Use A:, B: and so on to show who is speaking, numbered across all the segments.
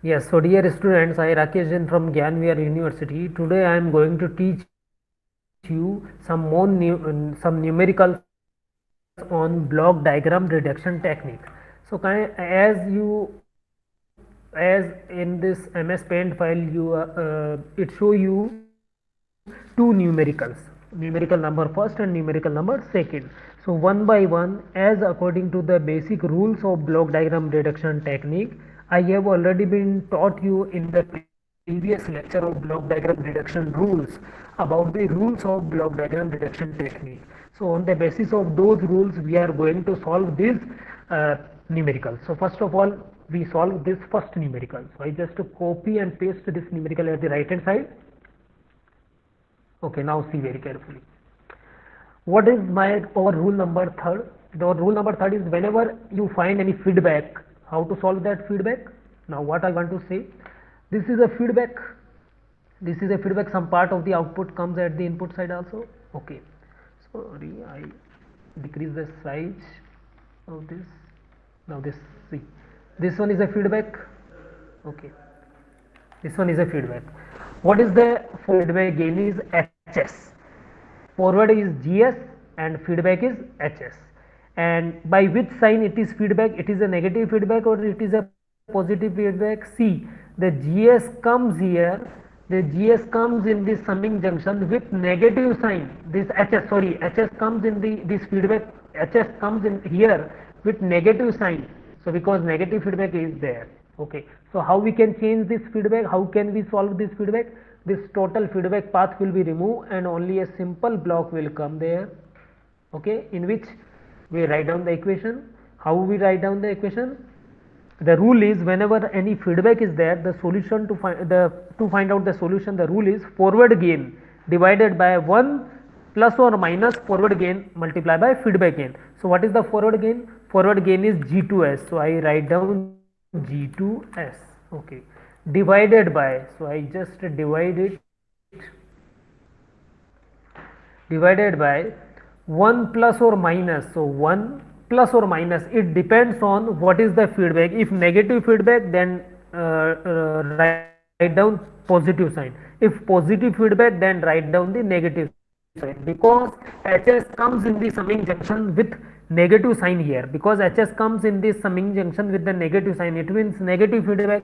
A: Yes, so dear students, I Rakesh Jain from Gyanvir University. Today I am going to teach you some some numericals on block diagram reduction technique. So as in this MS Paint file, it show you two numerical number first and numerical number second. So one by one, as according to the basic rules of block diagram reduction technique, I have already been taught you in the previous lecture of block diagram reduction rules about the rules of block diagram reduction technique. So on the basis of those rules, we are going to solve this numerical. So first of all, we solve this first numerical. So I just copy and paste this numerical at the right hand side. Okay, now see very carefully. What is our rule number third? The rule number third is whenever you find any feedback, how to solve that feedback? Now what I want to say, this is a feedback. This is a feedback. Some part of the output comes at the input side also. Okay. Sorry, I decrease the size of this. Now this, see, this one is a feedback. Okay. This one is a feedback. What is the feedback gain is HS. Forward is GS and feedback is HS. And by which sign it is feedback? It is a negative feedback or it is a positive feedback? See, the GS comes here. The GS comes in the summing junction with negative sign. This HS comes in this feedback. HS comes in here with negative sign. So because negative feedback is there. Okay, so how we can change this feedback? How can we solve this feedback? This total feedback path will be removed and only a simple block will come there. Okay, in which we write down the equation. How we write down the equation? The rule is whenever any feedback is there, the solution to find out the solution, the rule is forward gain divided by 1 plus or minus forward gain multiplied by feedback gain. So what is the forward gain? Forward gain is G2S. So I write down G2S. Okay, divided by, so I just divide it, divided by 1 plus or minus. So 1 plus or minus, it depends on what is the feedback. If negative feedback, then write down positive sign. If positive feedback, then write down the negative sign, because HS comes in the summing junction with negative sign here. Because HS comes in this summing junction with the negative sign, it means negative feedback.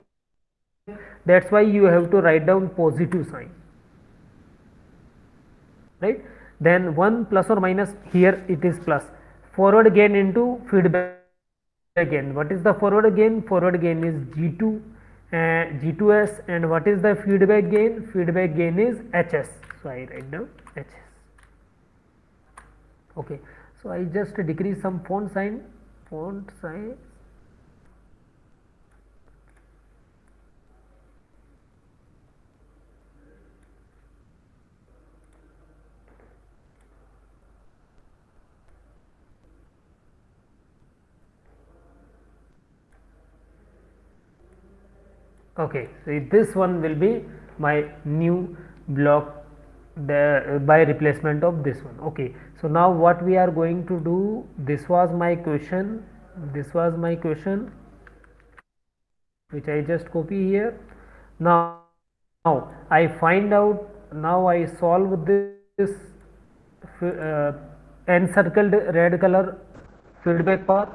A: That's why you have to write down positive sign, right? Then 1 plus or minus, here it is plus. Forward gain into feedback gain. What is the forward gain? Forward gain is G2 and G2S. And what is the feedback gain? Feedback gain is HS. So I write down HS. Okay, so I just decrease some font size. Okay, so this one will be my new block by replacement of this one. Okay, so now what we are going to do, this was my question, which I just copy here. Now I find out, now I solve this encircled red color feedback path.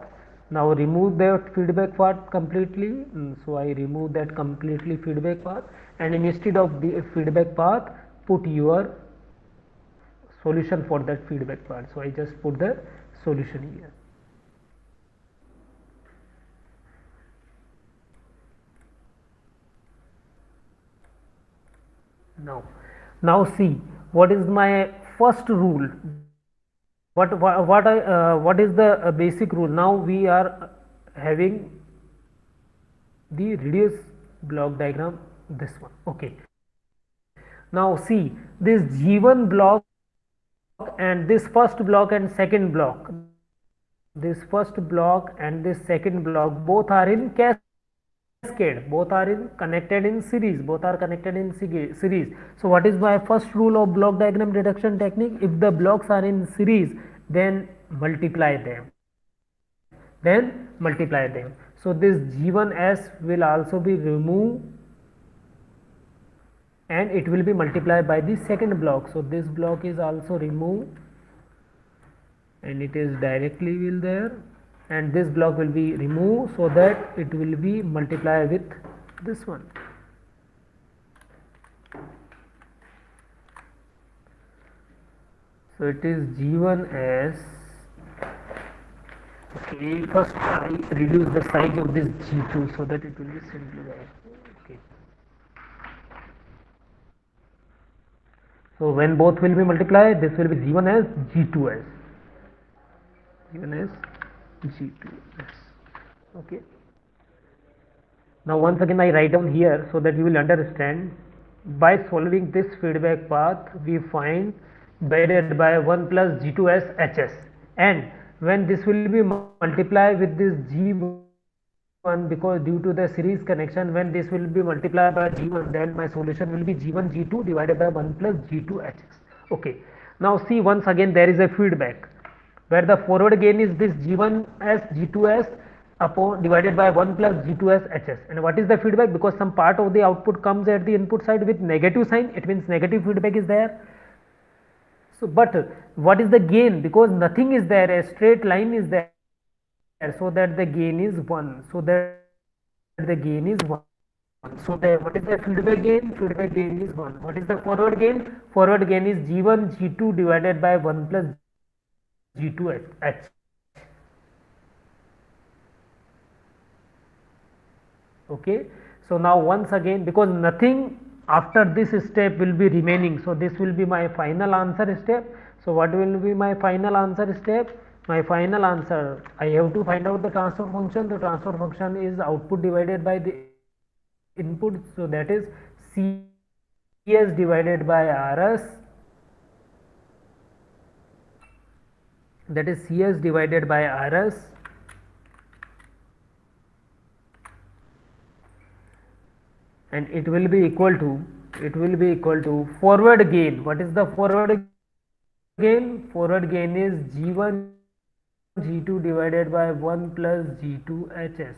A: Now remove that feedback path completely. So I remove that completely feedback path, and instead of the feedback path, put your solution for that feedback path. So I just put the solution here. Now see, what is my first rule? What is the basic rule? Now we are having the reduce block diagram, this one. Okay, now see, this G1 block and this first block and second block, this first block and this second block, both are in cascade, both are connected in series. So what is my first rule of block diagram reduction technique? If the blocks are in series, then multiply them. So this G1s will also be removed and it will be multiplied by the second block. So this block is also removed and it is directly will there, and this block will be removed so that it will be multiplied with this one. So it is G1s. Okay, first I reduce the size of this G2 so that it will be simplified. Okay. So when both will be multiplied, this will be G1s, G2s. G1s, G2s. Okay. Now once again I write down here so that you will understand. By solving this feedback path, we find divided by 1 plus G2s HS, and when this will be multiplied with this G1, because due to the series connection, when this will be multiplied by G1, then my solution will be G1 G2 divided by 1 plus G2 HS. Okay. Now see, once again there is a feedback where the forward gain is this G1s G2s upon divided by 1 plus G2s HS. And what is the feedback? Because some part of the output comes at the input side with negative sign, it means negative feedback is there. So but what is the gain? Because nothing is there, a straight line is there, so that the gain is 1, so that the gain is 1. So what is the feedback gain? Feedback gain is 1. What is the forward gain? Forward gain is G1 G2 divided by 1 plus G2 H. Okay. So now once again, because nothing after this step will be remaining, so this will be my final answer step. So what will be my final answer step? My final answer, I have to find out the transfer function. The transfer function is output divided by the input, so that is CS divided by RS, that is CS divided by RS, and it will be equal to forward gain. What is the forward gain? Forward gain is G1 G2 divided by 1 plus G2 HS.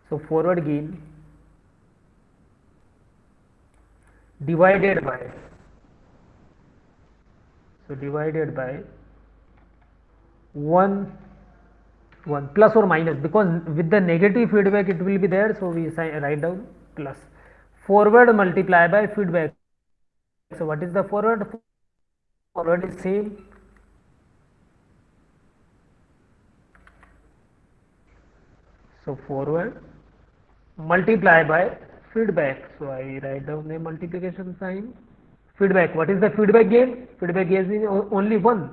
A: So forward gain divided by, so divided by 1 plus or minus, because with the negative feedback it will be there, so we write down plus, forward multiply by feedback. So what is the forward? Forward is same, so forward multiply by feedback. So I write down the multiplication sign. Feedback, what is the feedback gain? Feedback gain is only 1.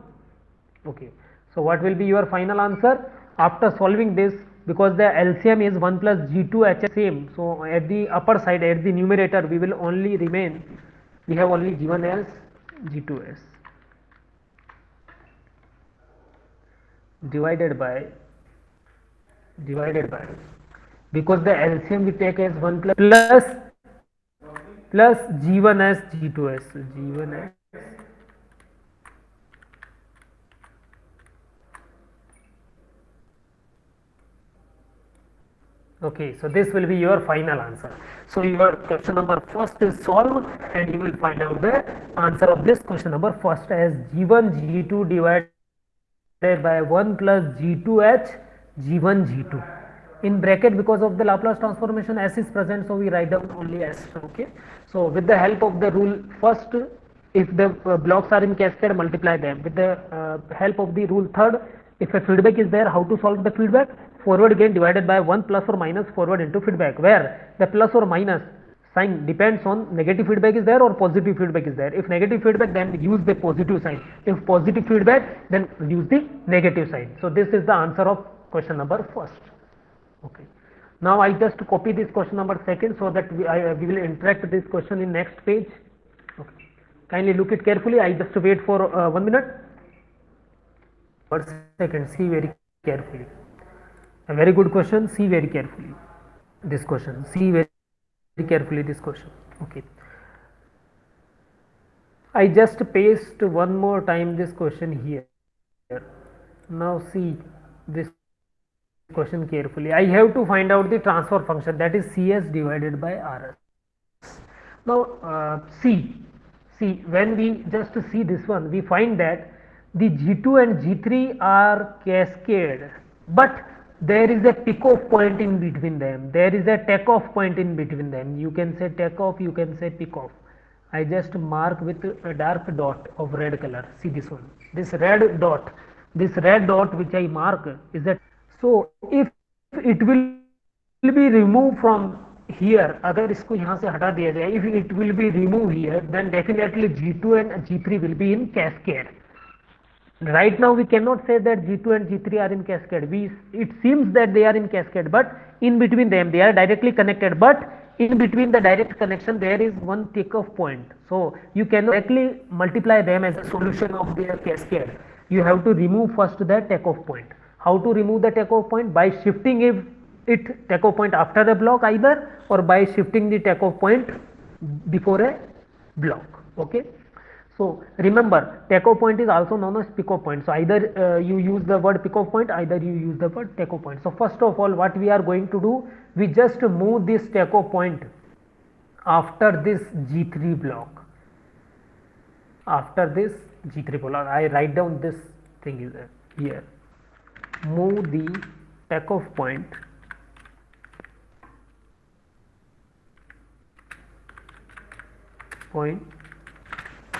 A: Okay. So what will be your final answer after solving this? Because the LCM is 1 plus G2 HS same, so at the upper side, at the numerator, we will only remain, we have only G1s G2s divided by, because the LCM we take as 1 plus G1s G2s, so G1s. Okay, so this will be your final answer. So your question number first is solved, and you will find out the answer of this question number first as G1 G2 divided by 1 plus G2H G1 G2 in bracket. Because of the Laplace transformation, S is present, so we write down only S. Okay. So with the help of the rule, first, if the blocks are in cascade, multiply them. With the help of the rule third, if a feedback is there, how to solve the feedback? Forward gain divided by 1 plus or minus forward into feedback, where the plus or minus sign depends on negative feedback is there or positive feedback is there. If negative feedback, then use the positive sign. If positive feedback, then use the negative sign. So this is the answer of question number first. Okay. Now I just copy this question number second, so that we will interact this question in next page. Okay. Kindly look it carefully. I just wait for 1 minute. 1 second. See very carefully. A very good question. See very carefully this question. See very carefully this question. Okay. I just paste one more time this question here. Now see this question carefully. I have to find out the transfer function, that is Cs divided by Rs. Now see when we just see this one, we find that the G2 and G3 are cascade, but there is a pick off point in between them, there is a take off point in between them. You can say take off, you can say pick off. I just mark with a dark dot of red color. See this one, this red dot, which I mark is that. So if it will be removed from here, अगर इसको यहाँ से हटा दिया जाए, if it will be removed here, then definitely G2 and G3 will be in cascade. Right now we cannot say that G2 and G3 are in cascade. It seems that they are in cascade, but in between them they are directly connected, but in between the direct connection there is one takeoff point. So you cannot directly multiply them as a solution of their cascade. You have to remove first the takeoff point. How to remove the takeoff point? By shifting it takeoff point after a block either, or by shifting the takeoff point before a block. Okay. So remember, takeoff point is also known as pick-off point. So either you use the word pick-off point, either you use the word takeoff point. So first of all, what we are going to do, we just move this takeoff point after this G3 block. After this G3 block, I write down this thing is here. Move the takeoff point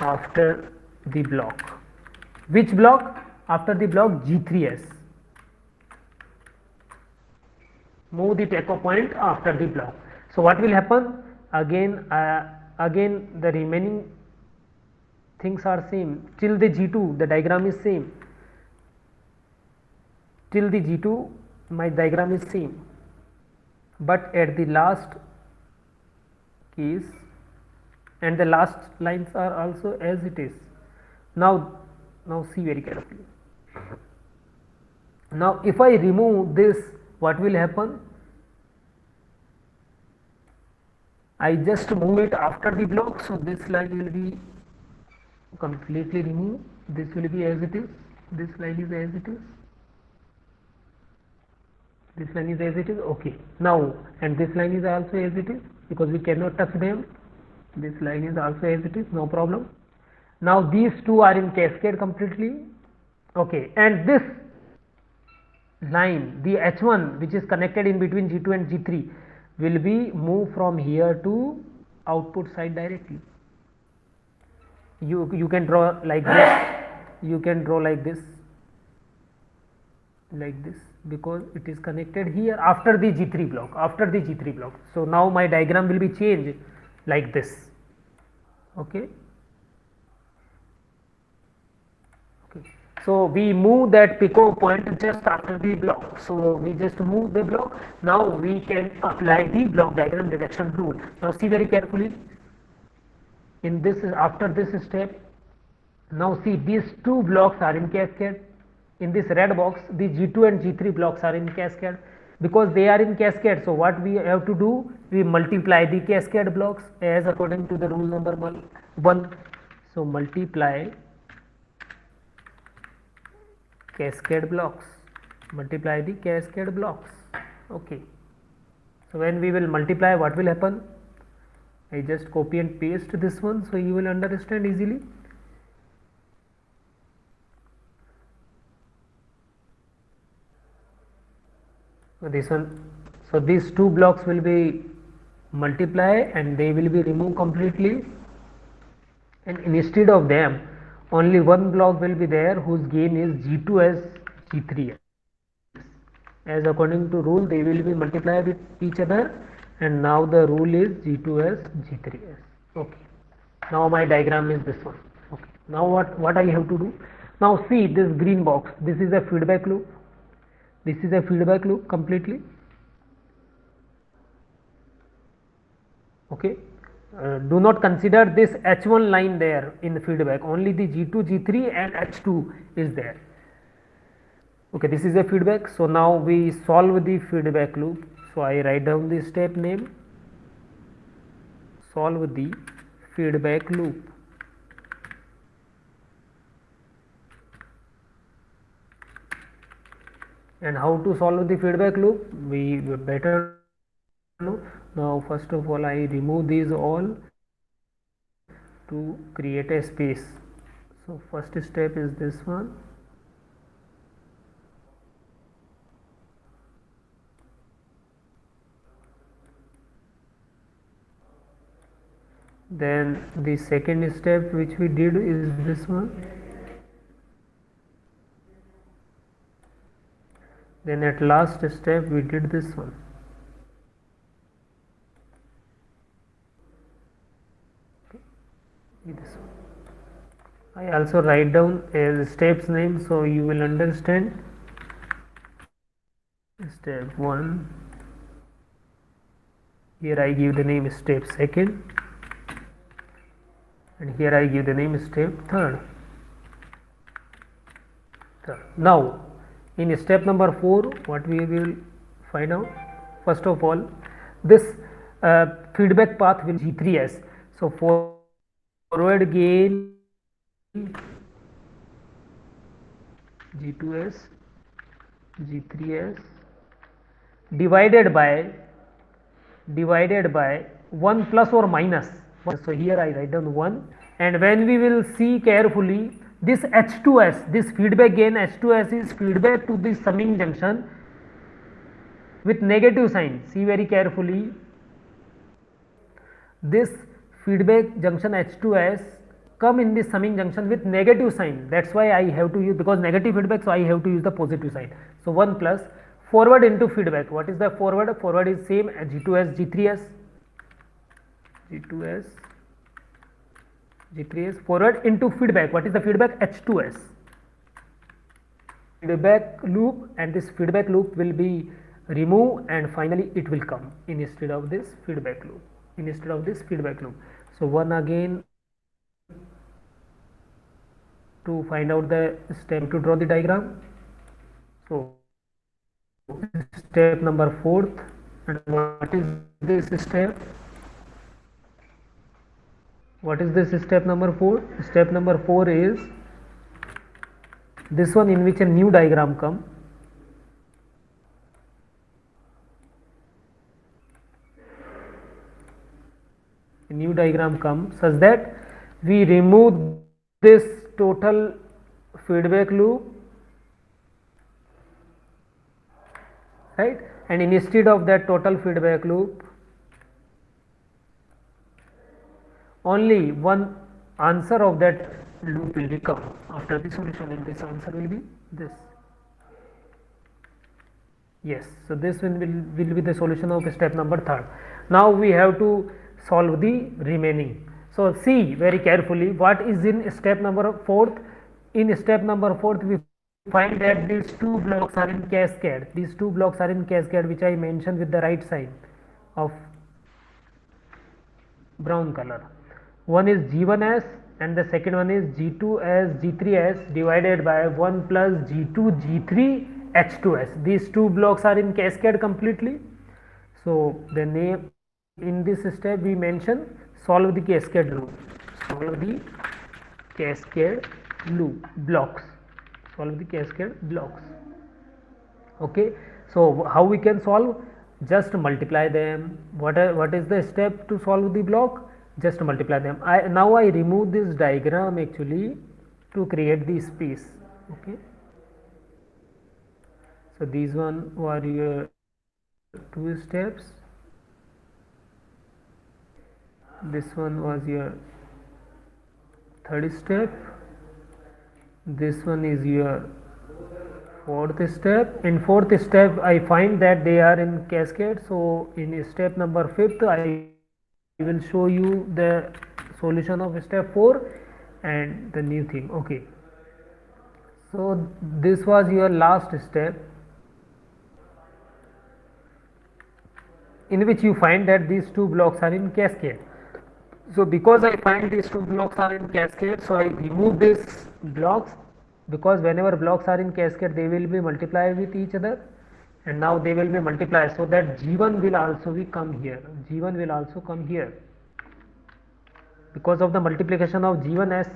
A: after the block. Which block? After the block G3s. Move the takeoff point after the block. So what will happen? Again the remaining things are same. Till the G2 the diagram is same. Till the G2 my diagram is same. But at the last case, and the last lines are also as it is. Now see very carefully. Now if I remove this, what will happen? I just move it after the block, so this line will be completely removed. This will be as it is. This line is as it is. This line is as it is. Okay. Now, and this line is also as it is, because we cannot touch them. This line is also as it is, no problem. Now these two are in cascade completely. Okay, and this line, the H1 which is connected in between G2 and G3, will be moved from here to output side directly. You can draw like this, you can draw like this, because it is connected here after the G3 block, So now my diagram will be changed like this. Okay. So we move that pick-off point just after the block. So we just move the block. Now we can apply the block diagram reduction rule. Now see very carefully. In this, after this step, now see these two blocks are in cascade. In this red box, the G2 and G3 blocks are in cascade. Because they are in cascade, so what we have to do, we multiply the cascade blocks as according to the rule number 1. So multiply cascade blocks, multiply the cascade blocks. Okay. So when we will multiply, what will happen? I just copy and paste this one, so you will understand easily. This one, so these two blocks will be multiplied and they will be removed completely, and instead of them only one block will be there whose gain is G2s G3s. As according to rule, they will be multiplied with each other, and now the rule is G2s G3s. Okay. Now my diagram is this one. Okay. Now what I have to do? Now see this green box. This is a feedback loop. This is a feedback loop completely. Okay. Do not consider this H1 line there in the feedback. Only the G2, G3 and H2 is there. Okay, this is a feedback. So now we solve the feedback loop. So I write down the step name. Solve the feedback loop. And how to solve the feedback loop, we better know. Now first of all, I remove these all to create a space. So first step is this one. Then the second step which we did is this one. Then at last step we did this one. This one. I also write down a steps name so you will understand. Step 1. Here I give the name step 2nd, and here I give the name step 3rd. Now in step number 4, what we will find out, first of all, this feedback path will G3S. So forward gain G2S, G3S divided by 1 plus or minus 1. So here I write down 1, and when we will see carefully, this H2S, this feedback gain H2S is feedback to the summing junction with negative sign. See very carefully, this feedback junction H2S come in the summing junction with negative sign. That's why I have to use, because negative feedback, so I have to use the positive sign. So 1 plus forward into feedback. What is the forward? Forward is same as G2S, G3S, G2S, G3S, forward into feedback. What is the feedback? H2S. Feedback loop, and this feedback loop will be removed, and finally it will come instead of this feedback loop. So 1 again, to find out the step to draw the diagram. So step number 4th, and what is this step? What is this step number 4? Step number 4 is this one, in which a new diagram come. A new diagram come such that we remove this total feedback loop, right, and instead of that total feedback loop, only one answer of that loop will become after the solution, and this answer will be this. Yes, so this will be the solution of step number 3rd. Now we have to solve the remaining. So see very carefully what is in step number 4th. In step number 4th, we find that these two blocks are in cascade. These two blocks are in cascade, which I mentioned with the right sign of brown color. One is G1S and the second one is G2S, G3S divided by 1 plus G2, G3, H2S. These two blocks are in cascade completely. So the name in this step we mention solve the cascade loop. Solve the cascade loop blocks. Solve the cascade blocks. Okay. So how we can solve? Just multiply them. What is the step to solve the block? Just multiply them. Now I remove this diagram actually to create the space. Okay. So these one were your 2 steps. This one was your 3rd step. This one is your 4th step. In 4th step, I find that they are in cascade. So in step number 5th, I will show you the solution of step 4 and the new thing. Okay. So this was your last step, in which you find that these two blocks are in cascade. So because I find these two blocks are in cascade, so I remove these blocks, because whenever blocks are in cascade, they will be multiplied with each other, and now they will be multiplied, so that G1 will also be come here. G1 will also come here because of the multiplication of G1S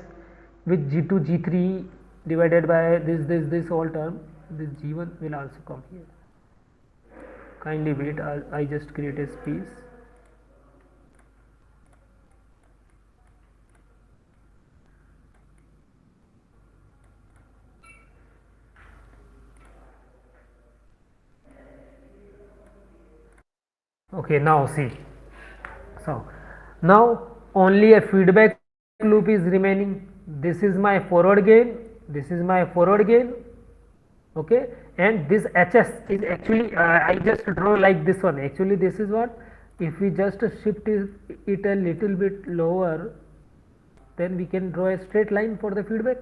A: with G2, G3 divided by this all term. this G1 will also come here. Kindly wait, I just create a space. Okay, now see. So now only a feedback loop is remaining. This is my forward gain, this is my forward gain, okay, and this HS is actually I just draw like this one. Actually this is what, if we just shift it a little bit lower, then we can draw a straight line for the feedback.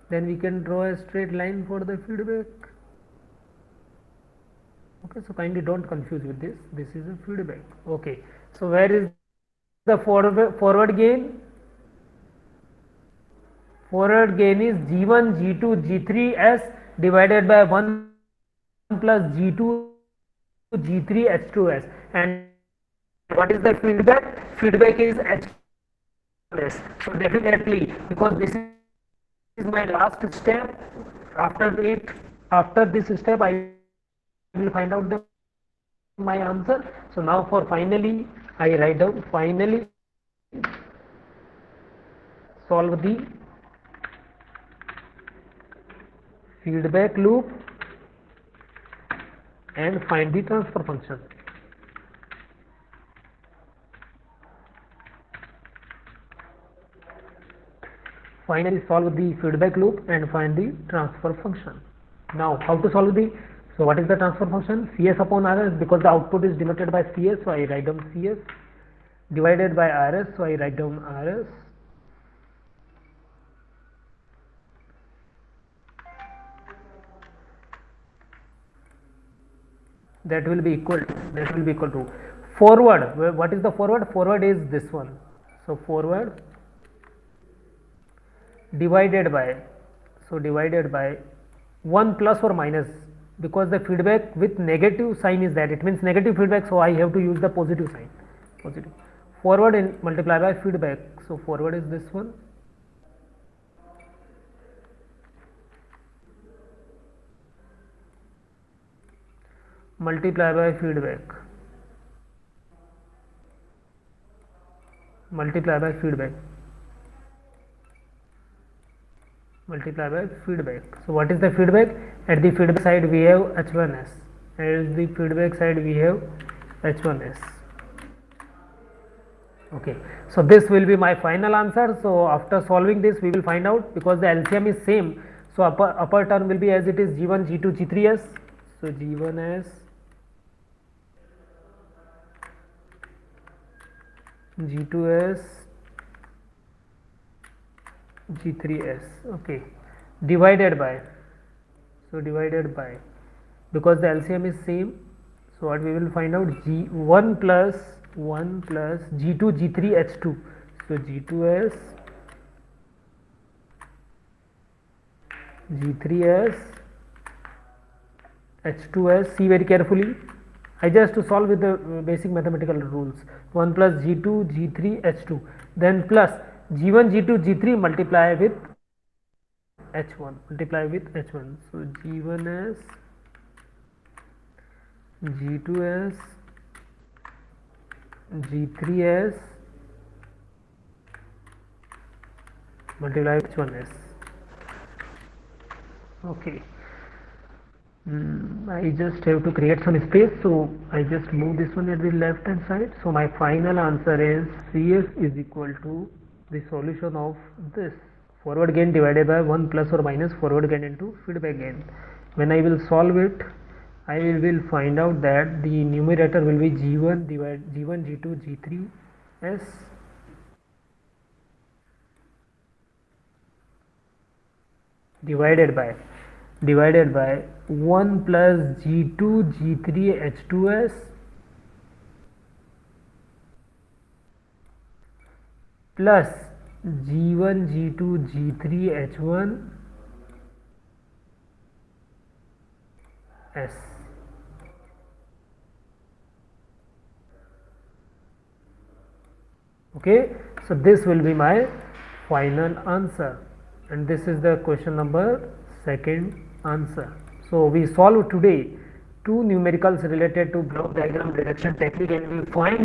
A: Then we can draw a straight line for the feedback. Okay, so kindly don't confuse with this. This is a feedback. Okay, so where is the forward gain? Forward gain is G1, G2, G3S divided by 1 plus G2, G3, H2S. And what is the feedback? Feedback is H2S. So definitely, because this is my last step, after this step I will find out my answer. So now for finally, I write down finally solve the feedback loop and find the transfer function. Finally solve the feedback loop and find the transfer function. Now how to solve the, so what is the transfer function? CS upon RS, because the output is denoted by CS, so I write down CS, divided by RS, so I write down RS, that will be equal to forward. What is the forward? Forward is this one. So forward divided by, so divided by 1 plus or minus, because the feedback with negative sign is that, it means negative feedback, so I have to use the positive sign, positive. Forward and multiply by feedback, so forward is this one, multiply by feedback, multiply by feedback, multiply by feedback. So what is the feedback? At the feedback side we have H1S, at the feedback side we have H1S. Okay, so this will be my final answer. So after solving this we will find out, because the LCM is same, so upper term will be as it is G1, G2, G3S. So G1S, G2S, G3S, okay, divided by, so divided by, because the LCM is same, so what we will find out, G1 plus G2, G3, H2, so G2S, G3S, H2S, see very carefully, I just to solve with the basic mathematical rules, 1 plus G2, G3, H2, then plus G1, G2, G3 multiply with H1, so G1S, G2S, G3S multiply with H1S. Okay, I just have to create some space, so I just move this one at the left hand side. So my final answer is CS is equal to the solution of this, forward gain divided by 1 plus or minus forward gain into feedback gain. When I will solve it, I will find out that the numerator will be G1 G1, G2, G3 S divided by 1 plus G2, G3, H2S plus G1, G2, G3, H1 S. Okay, so this will be my final answer, and this is the question number second answer. So we solve today two numericals related to block diagram reduction technique, and we find